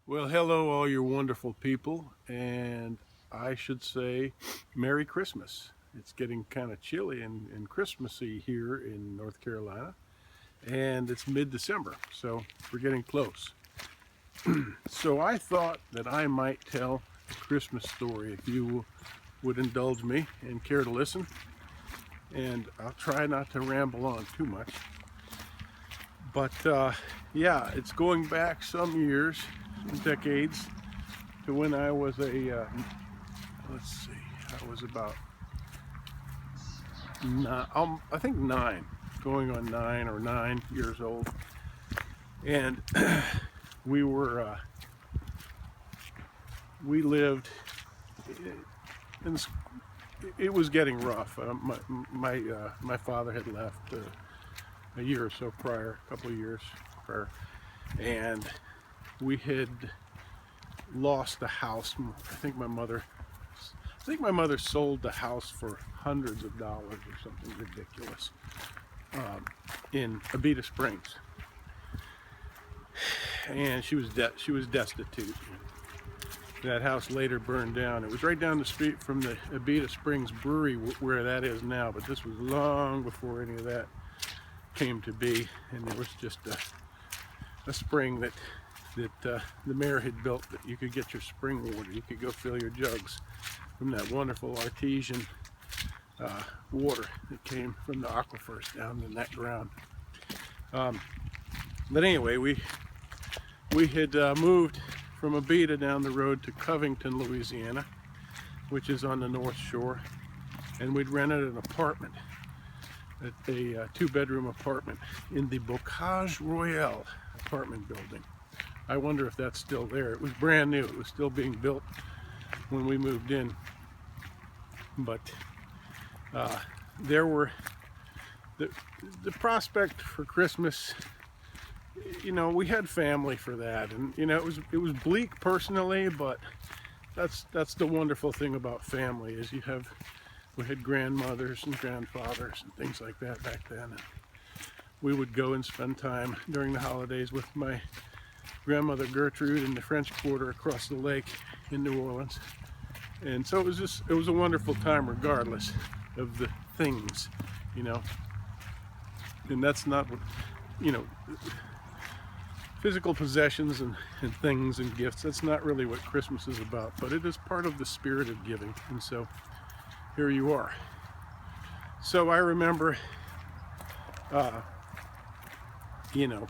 Well, hello, all you wonderful people, and I should say Merry Christmas. It's getting kind of chilly and Christmassy here in North Carolina, and it's mid-December, so we're getting close. So I thought that I might tell a Christmas story if you would indulge me and care to listen, and I'll try not to ramble on too much. But yeah, it's going back some years, decades, to when I was let's see, I was about I think 9, going on 9 or 9 years old, and we were we lived in. It was getting rough. My father had left a year or so prior, a couple of years prior, and we had lost the house. I think my mother sold the house for hundreds of dollars or something ridiculous in Abita Springs, and she was destitute. That house later burned down. It was right down the street from the Abita Springs brewery where that is now, but this was long before any of that came to be, and there was just a spring that the mayor had built that you could get your spring water. You could go fill your jugs from that wonderful artesian water that came from the aquifers down in that ground. But anyway, we had moved from Abita down the road to Covington, Louisiana, which is on the North Shore, and we'd rented an apartment, a 2-bedroom apartment in the Bocage Royale apartment building. I wonder if that's still there. It was brand new. It was still being built when we moved in. But there were the prospect for Christmas. You know, we had family for that, and you know, it was bleak personally, but that's the wonderful thing about family is we had grandmothers and grandfathers and things like that back then. And we would go and spend time during the holidays with my grandmother Gertrude in the French Quarter across the lake in New Orleans. And so it was a wonderful time regardless of the things, you know. And that's not what, you know, physical possessions and things and gifts, that's not really what Christmas is about, but it is part of the spirit of giving. And so here you are. So I remember you know,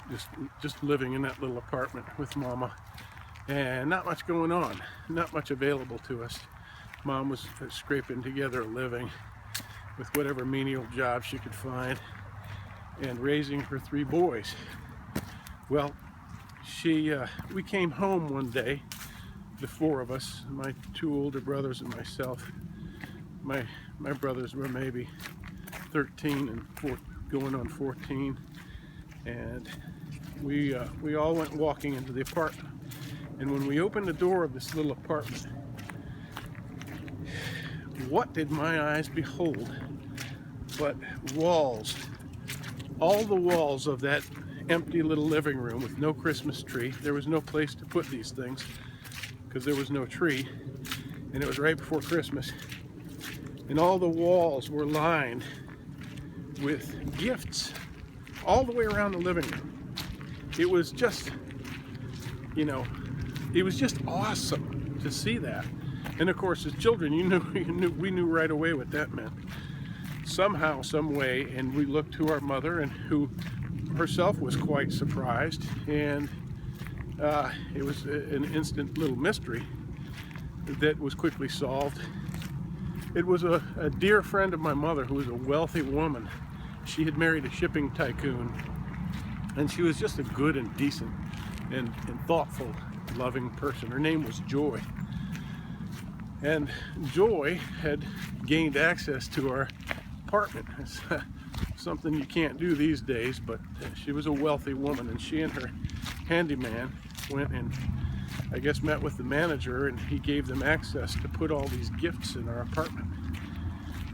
just living in that little apartment with Mama, and not much going on, not much available to us. Mom was scraping together a living with whatever menial job she could find and raising her 3 boys. Well, we came home one day, the 4 of us, my 2 older brothers and myself. My brothers were maybe 13 and going on 14, and we all went walking into the apartment. And when we opened the door of this little apartment, what did my eyes behold but walls, all the walls of that empty little living room with no Christmas tree. There was no place to put these things because there was no tree, and it was right before Christmas, and all the walls were lined with gifts all the way around the living room. It was just, you know, it was just awesome to see that. And of course, as children, we knew right away what that meant. Somehow, some way, and we looked to our mother, and who herself was quite surprised, and it was an instant little mystery that was quickly solved. It was a dear friend of my mother who was a wealthy woman. She had married a shipping tycoon, and she was just a good and decent and thoughtful, loving person. Her name was Joy. And Joy had gained access to our apartment. It's something you can't do these days, but she was a wealthy woman, and she and her handyman went and I guess met with the manager, and he gave them access to put all these gifts in our apartment.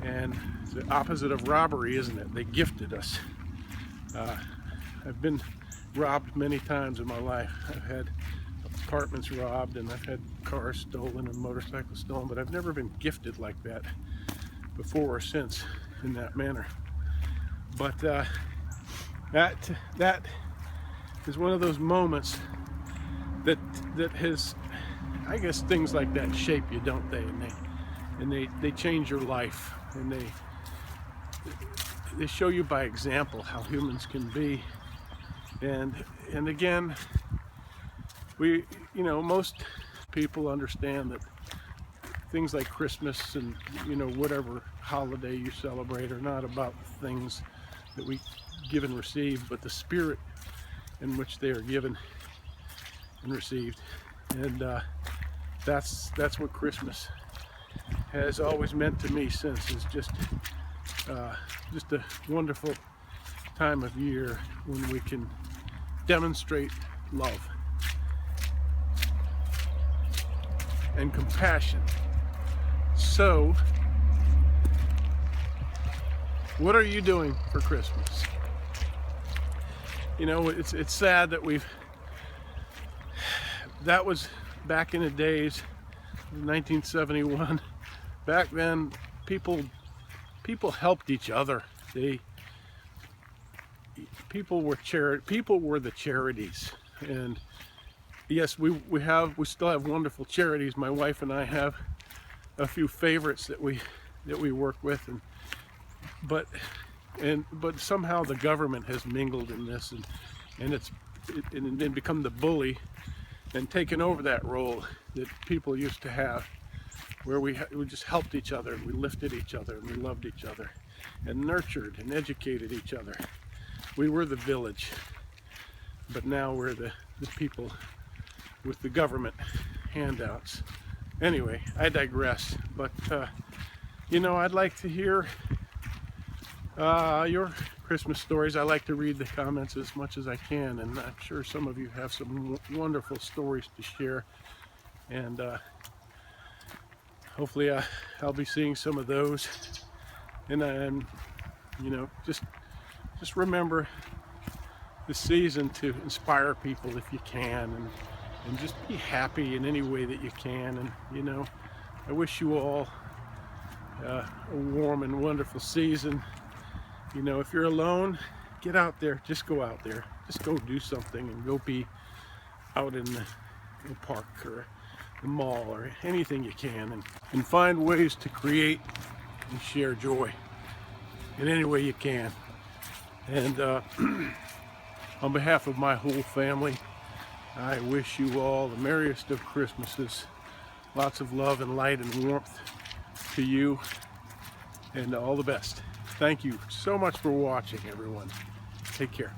And it's the opposite of robbery, isn't it? They gifted us. I've been robbed many times in my life. I've had apartments robbed, and I've had cars stolen and motorcycles stolen, but I've never been gifted like that before or since in that manner. But that is one of those moments that has, I guess, things like that shape you, don't they? And they change your life, and they show you by example how humans can be. And again, most people understand that things like Christmas and whatever holiday you celebrate are not about things that we give and receive, but the spirit in which they are given and received. And that's what Christmas has always meant to me since. Is just a wonderful time of year when we can demonstrate love and compassion. So, what are you doing for Christmas? It's sad that that was back in the days, 1971. Back then, people helped each other. People were the charities. And yes, we still have wonderful charities. My wife and I have a few favorites that we work with, but somehow the government has mingled in this, and it's become the bully and taken over that role that people used to have, where we just helped each other, and we lifted each other, and we loved each other, and nurtured and educated each other. We were the village, but now we're the people with the government handouts. Anyway, I digress, but I'd like to hear your Christmas stories. I like to read the comments as much as I can, and I'm sure some of you have some wonderful stories to share, and hopefully I'll be seeing some of those. And just remember this season to inspire people if you can, and just be happy in any way that you can. And I wish you all a warm and wonderful season. If you're alone, get out there. Just go out there. Just go do something, and go be out in the park or the mall or anything you can, and find ways to create and share joy in any way you can. And on behalf of my whole family, I wish you all the merriest of Christmases. Lots of love and light and warmth to you, and all the best. Thank you so much for watching, everyone. Take care.